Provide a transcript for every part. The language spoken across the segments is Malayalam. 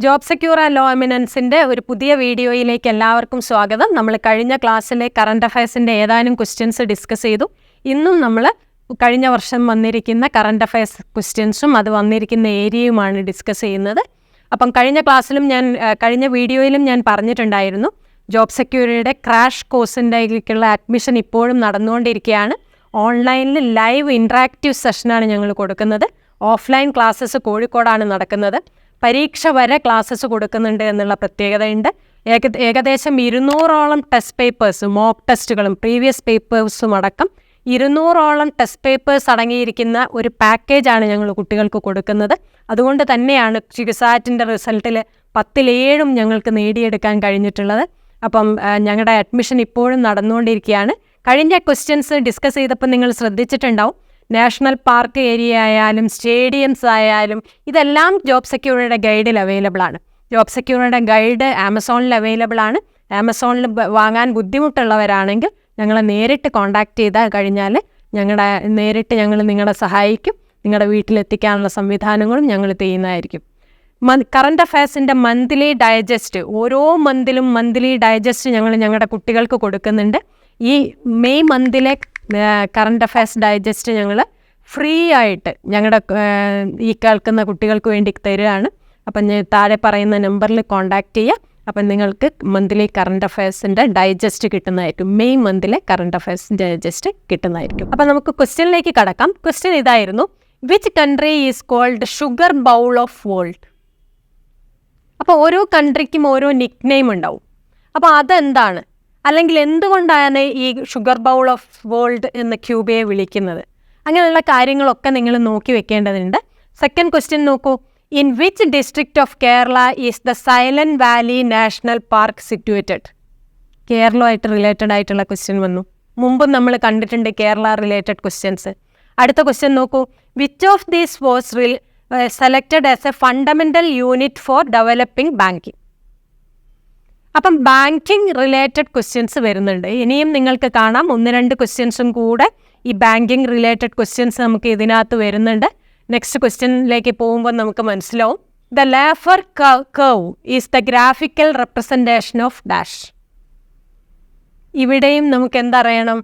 ജോബ് സെക്യൂർ ആൻഡ് ലോ എമിനൻസിൻ്റെ ഒരു പുതിയ വീഡിയോയിലേക്ക് എല്ലാവർക്കും സ്വാഗതം. നമ്മൾ കഴിഞ്ഞ ക്ലാസ്സിലെ കറണ്ട് അഫയേഴ്സിൻ്റെ ഏതാനും ക്വസ്റ്റ്യൻസ് ഡിസ്കസ് ചെയ്തു. ഇന്നും നമ്മൾ കഴിഞ്ഞ വർഷം വന്നിരിക്കുന്ന കറണ്ട് അഫയേഴ്സ് ക്വസ്റ്റ്യൻസും അത് വന്നിരിക്കുന്ന ഏരിയയുമാണ് ഡിസ്കസ് ചെയ്യുന്നത്. അപ്പം കഴിഞ്ഞ വീഡിയോയിലും ഞാൻ പറഞ്ഞിട്ടുണ്ടായിരുന്നു, ജോബ് സെക്യൂരിറ്റിയുടെ ക്രാഷ് കോഴ്സിൻ്റെക്കുള്ള അഡ്മിഷൻ ഇപ്പോഴും നടന്നുകൊണ്ടിരിക്കുകയാണ്. ഓൺലൈനിൽ ലൈവ് ഇൻട്രാക്റ്റീവ് സെഷനാണ് ഞങ്ങൾ കൊടുക്കുന്നത്. ഓഫ്ലൈൻ ക്ലാസ്സസ് കോഴിക്കോടാണ് നടക്കുന്നത്. പരീക്ഷ വരെ ക്ലാസ്സസ് കൊടുക്കുന്നുണ്ട് എന്നുള്ള പ്രത്യേകതയുണ്ട്. ഏകദേശം 200ഓളം ടെസ്റ്റ് പേപ്പേഴ്സ്, മോക്ക് ടെസ്റ്റുകളും പ്രീവിയസ് പേപ്പേഴ്സും അടക്കം 200ഓളം ടെസ്റ്റ് പേപ്പേഴ്സ് അടങ്ങിയിരിക്കുന്ന ഒരു പാക്കേജാണ് ഞങ്ങൾ കുട്ടികൾക്ക് കൊടുക്കുന്നത്. അതുകൊണ്ട് തന്നെയാണ് ക്യുസാറ്റിൻ്റെ റിസൾട്ടിൽ 10-7 ഞങ്ങൾക്ക് നേടിയെടുക്കാൻ കഴിഞ്ഞിട്ടുള്ളത്. അപ്പം ഞങ്ങളുടെ അഡ്മിഷൻ ഇപ്പോഴും നടന്നുകൊണ്ടിരിക്കുകയാണ്. കഴിഞ്ഞ ക്വസ്റ്റ്യൻസ് ഡിസ്കസ് ചെയ്തപ്പോൾ നിങ്ങൾ ശ്രദ്ധിച്ചിട്ടുണ്ടാവും, നാഷണൽ പാർക്ക് ഏരിയ ആയാലും സ്റ്റേഡിയംസ് ആയാലും ഇതെല്ലാം ജോബ് സെക്യൂരിറ്റിയുടെ ഗൈഡിൽ അവൈലബിൾ ആണ്. ജോബ് സെക്യൂരിറ്റിയുടെ ഗൈഡ് ആമസോണിൽ അവൈലബിൾ ആണ്. ആമസോണിൽ വാങ്ങാൻ ബുദ്ധിമുട്ടുള്ളവരാണെങ്കിൽ ഞങ്ങളെ നേരിട്ട് കോൺടാക്റ്റ് ചെയ്താൽ കഴിഞ്ഞാൽ ഞങ്ങൾ നിങ്ങളെ സഹായിക്കും. നിങ്ങളുടെ വീട്ടിലെത്തിക്കാനുള്ള സംവിധാനങ്ങളും ഞങ്ങൾ ചെയ്യുന്നതായിരിക്കും. കറണ്ട് അഫയേഴ്സിൻ്റെ മന്ത്ലി ഡൈജസ്റ്റ്, ഓരോ മന്ത്ലി ഡൈജസ്റ്റ് ഞങ്ങൾ ഞങ്ങളുടെ കുട്ടികൾക്ക് കൊടുക്കുന്നുണ്ട്. ഈ മെയ് മന്തിലെ കറണ്ട് അഫയേഴ്സ് ഡൈജസ്റ്റ് ഞങ്ങൾ ഫ്രീ ആയിട്ട് ഞങ്ങളുടെ ഈ കേൾക്കുന്ന കുട്ടികൾക്ക് വേണ്ടി തരികയാണ്. അപ്പം താഴെ പറയുന്ന നമ്പറിൽ കോൺടാക്റ്റ് ചെയ്യുക. അപ്പം നിങ്ങൾക്ക് മന്ത്ലി കറണ്ട് അഫയേഴ്സിൻ്റെ ഡൈജസ്റ്റ് കിട്ടുന്നതായിരിക്കും. മെയ് മന്തിലെ കറണ്ട് അഫയേഴ്സ് ഡൈജസ്റ്റ് കിട്ടുന്നതായിരിക്കും. അപ്പം നമുക്ക് ക്വസ്റ്റ്യനിലേക്ക് കടക്കാം. ക്വസ്റ്റ്യൻ ഇതായിരുന്നു, which country is called sugar bowl of world? അപ്പോൾ ഓരോ കൺട്രിക്കും ഓരോ നിക് നെയിം ഉണ്ടാവും. അപ്പോൾ അതെന്താണ്, അല്ലെങ്കിൽ എന്തുകൊണ്ടാണ് ഈ ഷുഗർ ബൗൾ ഓഫ് വേൾഡ് എന്ന് ക്യൂബയെ വിളിക്കുന്നത്? അങ്ങനെയുള്ള കാര്യങ്ങളൊക്കെ നിങ്ങൾ നോക്കി വെക്കേണ്ടതുണ്ട്. സെക്കൻഡ് ക്വസ്റ്റ്യൻ നോക്കൂ, in which district of Kerala is the Silent Valley national park situated? കേരളമായിട്ട് റിലേറ്റഡ് ആയിട്ടുള്ള ക്വസ്റ്റ്യൻ വന്നു. മുമ്പും നമ്മൾ കണ്ടിട്ടുണ്ട് കേരള റിലേറ്റഡ് ക്വസ്റ്റ്യൻസ്. അടുത്ത ക്വസ്റ്റ്യൻ നോക്കൂ, which of these was selected as a fundamental unit for developing banking? അപ്പം ബാങ്കിങ് റിലേറ്റഡ് ക്വസ്റ്റ്യൻസ് വരുന്നുണ്ട്. ഇനിയും നിങ്ങൾക്ക് കാണാം 1-2 ക്വസ്റ്റ്യൻസും കൂടെ ഈ ബാങ്കിങ് റിലേറ്റഡ് ക്വസ്റ്റ്യൻസ് നമുക്ക് ഇതിനകത്ത് വരുന്നുണ്ട്. നെക്സ്റ്റ് ക്വസ്റ്റ്യനിലേക്ക് പോകുമ്പോൾ നമുക്ക് മനസ്സിലാവും. The laughter curve is the graphical representation of dash. ഇവിടെയും നമുക്ക് എന്തറിയണം,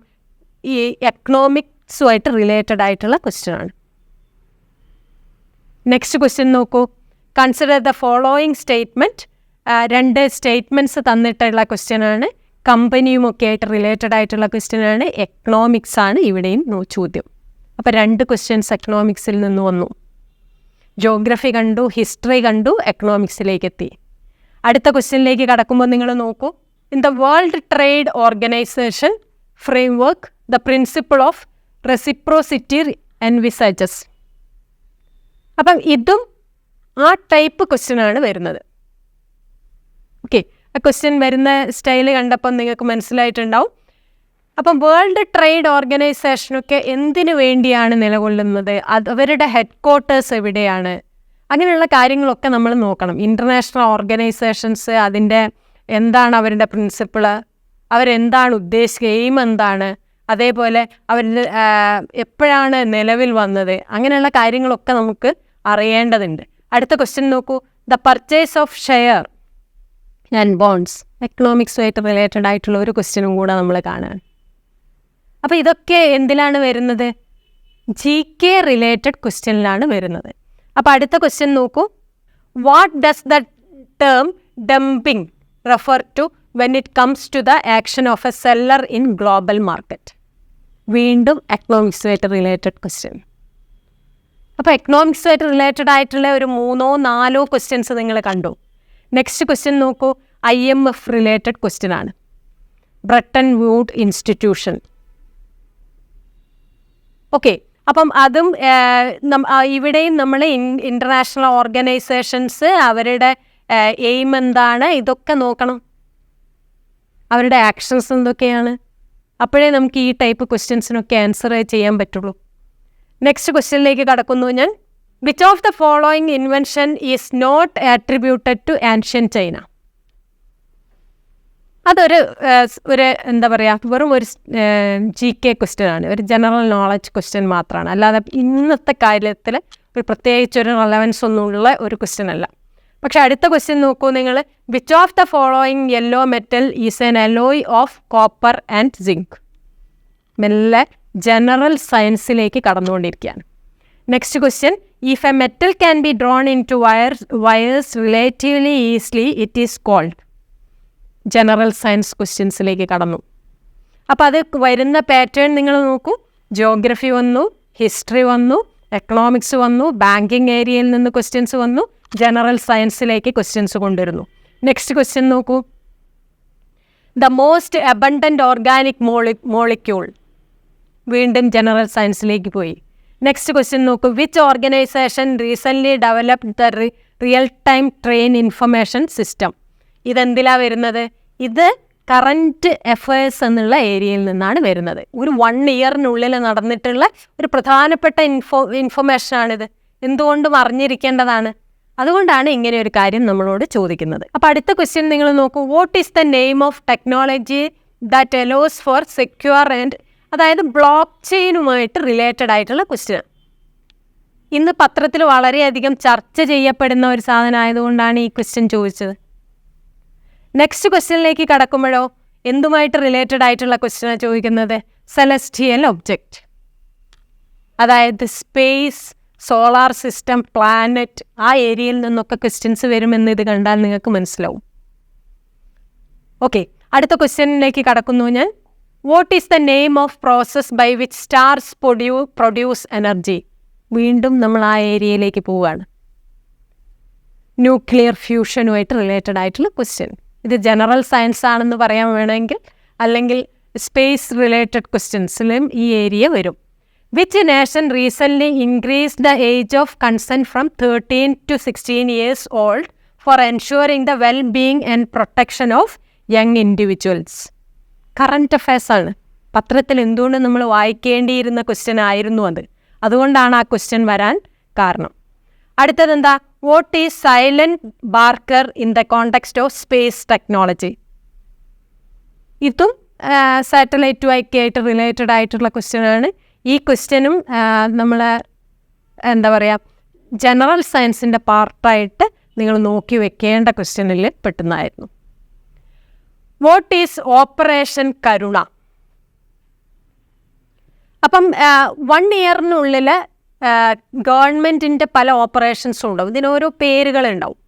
ഈ എക്കണോമിക്സുമായിട്ട് റിലേറ്റഡ് ആയിട്ടുള്ള ക്വസ്റ്റ്യൻ ആണ്. നെക്സ്റ്റ് ക്വസ്റ്റ്യൻ നോക്കൂ, consider the following statement. 2 statements തന്നിട്ടുള്ള ക്വസ്റ്റ്യനാണ്. കമ്പനിയുമൊക്കെ ആയിട്ട് റിലേറ്റഡ് ആയിട്ടുള്ള ക്വസ്റ്റ്യനാണ്. എക്കണോമിക്സ് ആണ് ഇവിടെയും ചോദ്യം. അപ്പോൾ 2 ക്വസ്റ്റ്യൻസ് എക്കണോമിക്സിൽ നിന്ന് വന്നു. ജോഗ്രഫി കണ്ടു, ഹിസ്റ്ററി കണ്ടു, എക്കണോമിക്സിലേക്ക് എത്തി. അടുത്ത ക്വസ്റ്റ്യനിലേക്ക് കടക്കുമ്പോൾ നിങ്ങൾ നോക്കൂ, in the world trade organisation framework the principle of reciprocity envisages. അപ്പം ഇതും ആ ടൈപ്പ് ക്വസ്റ്റ്യനാണ് വരുന്നത്. ഓക്കെ, ആ ക്വസ്റ്റ്യൻ വരുന്ന സ്റ്റൈൽ കണ്ടപ്പോൾ നിങ്ങൾക്ക് മനസ്സിലായിട്ടുണ്ടാവും. അപ്പം വേൾഡ് ട്രേഡ് ഓർഗനൈസേഷനൊക്കെ എന്തിനു വേണ്ടിയാണ് നിലകൊള്ളുന്നത്, അവരുടെ ഹെഡ് ക്വാർട്ടേഴ്സ് എവിടെയാണ്, അങ്ങനെയുള്ള കാര്യങ്ങളൊക്കെ നമ്മൾ നോക്കണം. ഇൻ്റർനാഷണൽ ഓർഗനൈസേഷൻസ്, അതിൻ്റെ എന്താണ് അവരുടെ പ്രിൻസിപ്പിള്, അവരെന്താണ് ഉദ്ദേശിക്കുക, എയിം എന്താണ്, അതേപോലെ അവർ എപ്പോഴാണ് നിലവിൽ വന്നത്, അങ്ങനെയുള്ള കാര്യങ്ങളൊക്കെ നമുക്ക് അറിയേണ്ടതുണ്ട്. അടുത്ത ക്വസ്റ്റ്യൻ നോക്കൂ, the purchase of share and bonds. എക്കണോമിക്സുമായിട്ട് റിലേറ്റഡ് ആയിട്ടുള്ള ഒരു ക്വസ്റ്റ്യനും കൂടെ നമ്മൾ കാണാൻ. അപ്പോൾ ഇതൊക്കെ എന്തിലാണ് വരുന്നത്? GK റിലേറ്റഡ് ക്വസ്റ്റ്യനിലാണ് വരുന്നത്. അപ്പോൾ അടുത്ത ക്വസ്റ്റ്യൻ നോക്കൂ, what does the term dumping refer to when it comes to the action of a seller in global market? വീണ്ടും എക്കണോമിക്സുമായിട്ട് റിലേറ്റഡ് ക്വസ്റ്റ്യൻ. അപ്പോൾ എക്കണോമിക്സുമായിട്ട് റിലേറ്റഡ് ആയിട്ടുള്ള ഒരു 3-4 ക്വസ്റ്റ്യൻസ് നിങ്ങൾ കണ്ടു. നെക്സ്റ്റ് ക്വസ്റ്റ്യൻ നോക്കൂ, IMF റിലേറ്റഡ് ക്വസ്റ്റ്യൻ ആണ്. Bretton Wood institution. ഓക്കെ, അപ്പം അതും ഇവിടെയും നമ്മൾ ഇൻ്റർനാഷണൽ ഓർഗനൈസേഷൻസ്, അവരുടെ എയിം എന്താണ്, ഇതൊക്കെ നോക്കണം. അവരുടെ ആക്ഷൻസ് എന്തൊക്കെയാണ്, അപ്പോഴേ നമുക്ക് ഈ ടൈപ്പ് ക്വസ്റ്റ്യൻസിനൊക്കെ ആൻസർ ചെയ്യാൻ പറ്റുള്ളൂ. നെക്സ്റ്റ് ക്വസ്റ്റ്യനിലേക്ക് കടക്കുന്നു ഞാൻ. Which of the following invention is not attributed to ancient China? അതൊരു എന്താ പറയുക, വെറും ഒരു GK ക്വസ്റ്റ്യൻ ആണ്, ഒരു ജനറൽ നോളജ് ക്വസ്റ്റ്യൻ മാത്രമാണ്. അല്ലാതെ ഇന്നത്തെ കാര്യത്തിൽ ഒരു പ്രത്യേകിച്ചൊരു റെലവൻസ് ഒന്നുമുള്ള ഒരു ക്വസ്റ്റ്യൻ അല്ല. പക്ഷെ അടുത്ത ക്വസ്റ്റ്യൻ നോക്കൂ നിങ്ങൾ. Which of the following yellow metal is an alloy of copper and zinc? മെല്ലെ ജനറൽ സയൻസിലേക്ക് കടന്നുകൊണ്ടിരിക്കുകയാണ്. Next question, if a metal can be drawn into wires relatively easily it is called. General science ക്വസ്റ്റ്യൻസിലേക്ക് കടന്നു. അപ്പോൾ അത് വരുന്ന പാറ്റേൺ നിങ്ങൾ നോക്കൂ. ജിയോഗ്രഫി വന്നു, ഹിസ്റ്ററി വന്നു, എക്കണോമിക്സ് വന്നു, ബാങ്കിങ് ഏരിയയിൽ നിന്ന് ക്വസ്റ്റ്യൻസ് വന്നു, ജനറൽ സയൻസിലേക്ക് ക്വസ്റ്റ്യൻസ് കൊണ്ടുവരുന്നു. നെക്സ്റ്റ് ക്വസ്റ്റ്യൻ നോക്കൂ. The most abundant organic molecule, വീണ്ടും ജനറൽ സയൻസിലേക്ക് പോയി. നെക്സ്റ്റ് ക്വസ്റ്റ്യൻ നോക്കൂ. Which organisation recently developed the real time train information system? ഇതെന്തിലാണ് വരുന്നത്? ഇത് കറൻറ്റ് അഫയേഴ്സ് എന്നുള്ള ഏരിയയിൽ നിന്നാണ് വരുന്നത്. ഒരു 1 ഇയറിനുള്ളിൽ നടന്നിട്ടുള്ള ഒരു പ്രധാനപ്പെട്ട ഇൻഫർമേഷനാണിത്. എന്തുകൊണ്ടും അറിഞ്ഞിരിക്കേണ്ടതാണ്. അതുകൊണ്ടാണ് ഇങ്ങനെ ഒരു കാര്യം നമ്മളോട് ചോദിക്കുന്നത്. അപ്പോൾ അടുത്ത ക്വസ്റ്റ്യൻ നിങ്ങൾ നോക്കൂ. What is the name of technology that allows for secure and, അതായത് ബ്ലോക്ക് ചെയിനുമായിട്ട് റിലേറ്റഡ് ആയിട്ടുള്ള ക്വസ്റ്റ്യൻ. ഇന്ന് പത്രത്തിൽ വളരെയധികം ചർച്ച ചെയ്യപ്പെടുന്ന ഒരു സാധനം ആയതുകൊണ്ടാണ് ഈ ക്വസ്റ്റ്യൻ ചോദിച്ചത്. നെക്സ്റ്റ് ക്വസ്റ്റ്യനിലേക്ക് കടക്കുമ്പോഴോ എന്തുമായിട്ട് റിലേറ്റഡ് ആയിട്ടുള്ള ക്വസ്റ്റ്യനാണ് ചോദിക്കുന്നത്? സെലസ്റ്റിയൽ ഒബ്ജക്റ്റ്, അതായത് സ്പേസ്, സോളാർ സിസ്റ്റം, പ്ലാനറ്റ്, ആ ഏരിയയിൽ നിന്നൊക്കെ ക്വസ്റ്റ്യൻസ് വരുമെന്ന് ഇത് കണ്ടാൽ നിങ്ങൾക്ക് മനസ്സിലാവും. ഓക്കെ, അടുത്ത ക്വസ്റ്റ്യനിലേക്ക് കടക്കുന്നു ഞാൻ. What is the name of process by which stars produce energy? വീണ്ടും നമ്മൾ ആ ഏരിയയിലേക്ക് പോവുകയാണ്. ന്യൂക്ലിയർ ഫ്യൂഷനുമായിട്ട് റിലേറ്റഡ് ആയിട്ടുള്ള ക്വസ്റ്റ്യൻ. ഇത് ജനറൽ സയൻസ് ആണെന്ന് പറയാൻ വേണമെങ്കിൽ, അല്ലെങ്കിൽ സ്പേസ് റിലേറ്റഡ് ക്വസ്റ്റ്യൻസിലും ഈ ഏരിയ വരും. Which nation recently increase the age of consent from 13 to 16 years old for ensuring the well being and protection of young individuals? Current affairs ആണ്. പത്രത്തിൽ എന്തുകൊണ്ട് നമ്മൾ വായിക്കേണ്ടിയിരുന്ന ക്വസ്റ്റ്യൻ ആയിരുന്നു അത്. അതുകൊണ്ടാണ് ആ ക്വസ്റ്റ്യൻ വരാൻ കാരണം. അടുത്തതെന്താ? What is silent barker in the context of space technology? ഇതും സാറ്റലൈറ്റുമൊക്കെ ആയിട്ട് റിലേറ്റഡ് ആയിട്ടുള്ള ക്വസ്റ്റ്യനാണ്. ഈ ക്വസ്റ്റ്യനും നമ്മൾ എന്താ പറയുക, ജനറൽ സയൻസിൻ്റെ പാർട്ടായിട്ട് നിങ്ങൾ നോക്കി വെക്കേണ്ട ക്വസ്റ്റ്യനിൽ പെട്ടുന്നതായിരുന്നു. വാട്ട് ഈസ് ഓപ്പറേഷൻ കരുണ? അപ്പം 1 ഇയറിനുള്ളിൽ ഗവൺമെൻറ്റിൻ്റെ പല ഓപ്പറേഷൻസും ഉണ്ടാവും. ഇതിനോരോ പേരുകളുണ്ടാവും.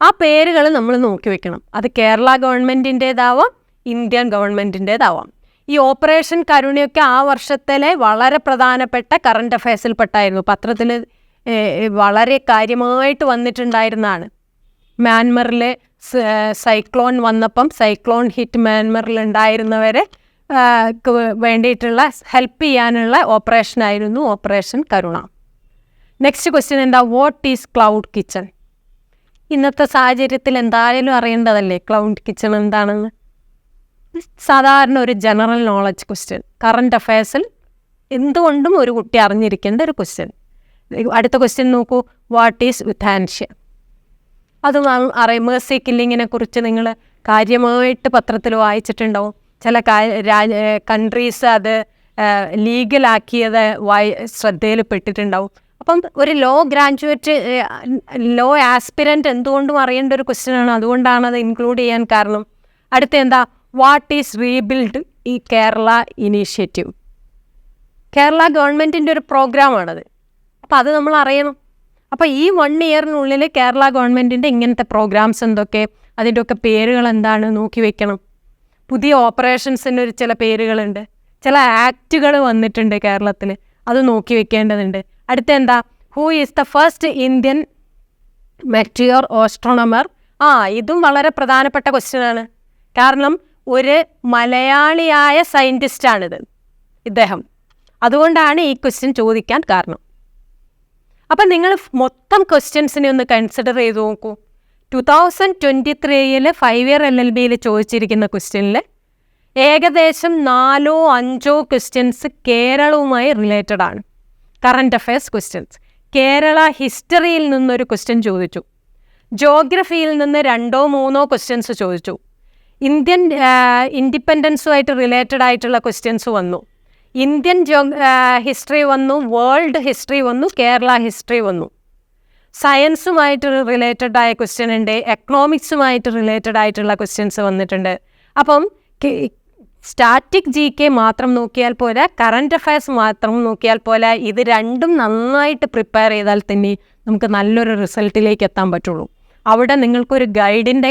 ആ പേരുകൾ നമ്മൾ നോക്കി വെക്കണം. അത് കേരള ഗവൺമെൻറ്റിൻ്റേതാവാം, ഇന്ത്യൻ ഗവൺമെൻറ്റിൻ്റേതാവാം. ഈ ഓപ്പറേഷൻ കരുണയൊക്കെ ആ വർഷത്തിലെ വളരെ പ്രധാനപ്പെട്ട കറണ്ട് അഫയേഴ്സിൽപ്പെട്ടായിരുന്നു. പത്രത്തിൽ വളരെ കാര്യമായിട്ട് വന്നിട്ടുണ്ടായിരുന്നതാണ്. മ്യാൻമറിൽ സൈക്ലോൺ വന്നപ്പം സൈക്ലോൺ ഹിറ്റ് മ്യാൻമറിൽ ഉണ്ടായിരുന്നവരെ വേണ്ടിയിട്ടുള്ള ഹെൽപ്പ് ചെയ്യാനുള്ള ഓപ്പറേഷനായിരുന്നു ഓപ്പറേഷൻ കരുണ. നെക്സ്റ്റ് ക്വസ്റ്റ്യൻ എന്താ? What is cloud kitchen? ഇന്നത്തെ സാഹചര്യത്തിൽ എന്തായാലും അറിയേണ്ടതല്ലേ ക്ലൗഡ് കിച്ചൺ എന്താണെന്ന്. സാധാരണ ഒരു ജനറൽ നോളജ് ക്വസ്റ്റ്യൻ, കറണ്ട് അഫയേഴ്സിൽ എന്തുകൊണ്ടും ഒരു കുട്ടി അറിഞ്ഞിരിക്കേണ്ട ഒരു ക്വസ്റ്റ്യൻ. അടുത്ത ക്വസ്റ്റ്യൻ നോക്കൂ. What is euthanasia? അത് മേഴ്സി കില്ലിങ്ങിനെ കുറിച്ച് നിങ്ങൾ കാര്യമായിട്ട് പത്രത്തിൽ വായിച്ചിട്ടുണ്ടാവും. ചില കൺട്രീസ് അത് ലീഗലാക്കിയത് ശ്രദ്ധയിൽ പെട്ടിട്ടുണ്ടാവും. അപ്പം ഒരു ലോ ഗ്രാജുവേറ്റ്, ലോ ആസ്പിരൻറ്റ് എന്തുകൊണ്ടും അറിയേണ്ട ഒരു ക്വസ്റ്റ്യനാണ്. അതുകൊണ്ടാണ് അത് ഇൻക്ലൂഡ് ചെയ്യാൻ കാരണം. അടുത്ത എന്താ? വാട്ട് ഈസ് റീബിൽഡ് ഈ കേരള ഇനീഷ്യേറ്റീവ്? കേരള ഗവൺമെൻറ്റിൻ്റെ ഒരു പ്രോഗ്രാമാണത്. അപ്പോൾ അത് നമ്മൾ അറിയണം. അപ്പോൾ ഈ 1 ഇയറിനുള്ളിൽ കേരള ഗവൺമെൻറ്റിൻ്റെ ഇങ്ങനത്തെ പ്രോഗ്രാംസ് എന്തൊക്കെ, അതിൻ്റെയൊക്കെ പേരുകൾ എന്താണ് നോക്കി വെക്കണം. പുതിയ ഓപ്പറേഷൻസിന് ചില പേരുകളുണ്ട്, ചില ആക്റ്റുകൾ വന്നിട്ടുണ്ട് കേരളത്തിൽ, അത് നോക്കി വെക്കേണ്ടതുണ്ട്. അടുത്ത എന്താ? Who is the first Indian meteor astronomer? ഇതും വളരെ പ്രധാനപ്പെട്ട ക്വസ്റ്റ്യനാണ്. കാരണം ഒരു മലയാളിയായ സയൻറ്റിസ്റ്റാണിത് ഇദ്ദേഹം. അതുകൊണ്ടാണ് ഈ ക്വസ്റ്റ്യൻ ചോദിക്കാൻ കാരണം. അപ്പം നിങ്ങൾ മൊത്തം ക്വസ്റ്റ്യൻസിനെ ഒന്ന് കൺസിഡർ ചെയ്ത് നോക്കൂ. 2023 5 ഇയർ LLBയിൽ ചോദിച്ചിരിക്കുന്ന ക്വസ്റ്റ്യനിൽ ഏകദേശം 4-5 ക്വസ്റ്റ്യൻസ് കേരളവുമായി റിലേറ്റഡ് ആണ്. Current affairs questions. കേരള ഹിസ്റ്ററിയിൽ നിന്നൊരു ക്വസ്റ്റ്യൻ ചോദിച്ചു. ജോഗ്രഫിയിൽ നിന്ന് 2-3 ക്വസ്റ്റ്യൻസ് ചോദിച്ചു. ഇന്ത്യൻ ഇൻഡിപെൻഡൻസുമായിട്ട് റിലേറ്റഡ് ആയിട്ടുള്ള ക്വസ്റ്റ്യൻസ് വന്നു. ഇന്ത്യൻ ഹിസ്റ്ററി വന്നു, വേൾഡ് ഹിസ്റ്ററി വന്നു, കേരള ഹിസ്റ്ററി വന്നു. സയൻസുമായിട്ട് റിലേറ്റഡ് ആയ ക്വസ്റ്റ്യൻ ഉണ്ട്, എക്കണോമിക്സുമായിട്ട് റിലേറ്റഡ് ആയിട്ടുള്ള ക്വസ്റ്റ്യൻസ് വന്നിട്ടുണ്ട്. അപ്പം സ്റ്റാറ്റിക് GK മാത്രം നോക്കിയാൽ പോലെ, കറണ്ട് അഫയേഴ്സ് മാത്രം നോക്കിയാൽ പോലെ, ഇത് രണ്ടും നന്നായിട്ട് പ്രിപ്പയർ ചെയ്താൽ തന്നെ നമുക്ക് നല്ലൊരു റിസൾട്ടിലേക്ക് എത്താൻ പറ്റുള്ളൂ. അവിടെ നിങ്ങൾക്കൊരു ഗൈഡിൻ്റെ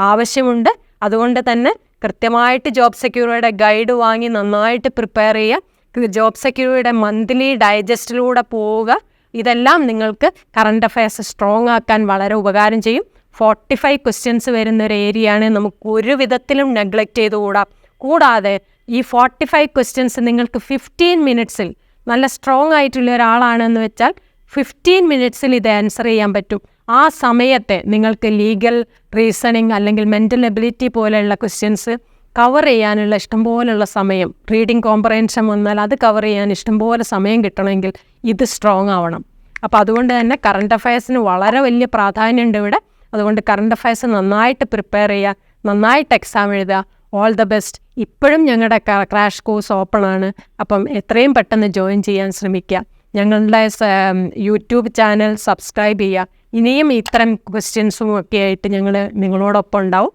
ആവശ്യമുണ്ട്. അതുകൊണ്ട് തന്നെ കൃത്യമായിട്ട് ജോബ് സെക്യൂരിറ്റിയുടെ ഗൈഡ് വാങ്ങി നന്നായിട്ട് പ്രിപ്പയർ ചെയ്യുക. ജോബ് സെക്യൂരിറ്റിയുടെ മന്ത്ലി ഡൈജസ്റ്റിലൂടെ പോവുക. ഇതെല്ലാം നിങ്ങൾക്ക് കറണ്ട് അഫയേഴ്സ് സ്ട്രോങ് ആക്കാൻ വളരെ ഉപകാരം ചെയ്യും. 45 ക്വസ്റ്റ്യൻസ് വരുന്ന ഒരു ഏരിയയാണ്, നമുക്ക് ഒരു വിധത്തിലും നെഗ്ലക്റ്റ് ചെയ്തുകൂടാ. കൂടാതെ ഈ 45 ക്വസ്റ്റ്യൻസ് നിങ്ങൾക്ക് 15 മിനിറ്റ്സിൽ, നല്ല സ്ട്രോങ് ആയിട്ടുള്ള ഒരാളാണെന്ന് വെച്ചാൽ 15 മിനിറ്റ്സിൽ ഇത് ആൻസർ ചെയ്യാൻ പറ്റും. ആ സമയത്തെ നിങ്ങൾക്ക് ലീഗൽ റീസണിങ് അല്ലെങ്കിൽ മെൻ്റൽ എബിലിറ്റി പോലെയുള്ള ക്വസ്റ്റ്യൻസ് കവർ ചെയ്യാനുള്ള ഇഷ്ടംപോലുള്ള സമയം, റീഡിങ് കോംപ്രഹെൻഷൻ വന്നാൽ അത് കവർ ചെയ്യാൻ ഇഷ്ടംപോലെ സമയം കിട്ടണമെങ്കിൽ ഇത് സ്ട്രോങ് ആവണം. അപ്പോൾ അതുകൊണ്ട് തന്നെ കറണ്ട് അഫയേഴ്സിന് വളരെ വലിയ പ്രാധാന്യമുണ്ട് ഇവിടെ. അതുകൊണ്ട് കറണ്ട് അഫയേഴ്സ് നന്നായിട്ട് പ്രിപ്പയർ ചെയ്യുക, നന്നായിട്ട് എക്സാം എഴുതുക. All the best. ഇപ്പോഴും ഞങ്ങളുടെ ക്രാഷ് കോഴ്സ് ഓപ്പൺ ആണ്. അപ്പം എത്രയും പെട്ടെന്ന് ജോയിൻ ചെയ്യാൻ ശ്രമിക്കുക. ഞങ്ങളുടെ യൂട്യൂബ് ചാനൽ സബ്സ്ക്രൈബ് ചെയ്യുക. ഇനിയും ഇത്തരം ക്വസ്റ്റ്യൻസും ഒക്കെ ആയിട്ട് ഞങ്ങൾ നിങ്ങളോടൊപ്പം ഉണ്ടാവും.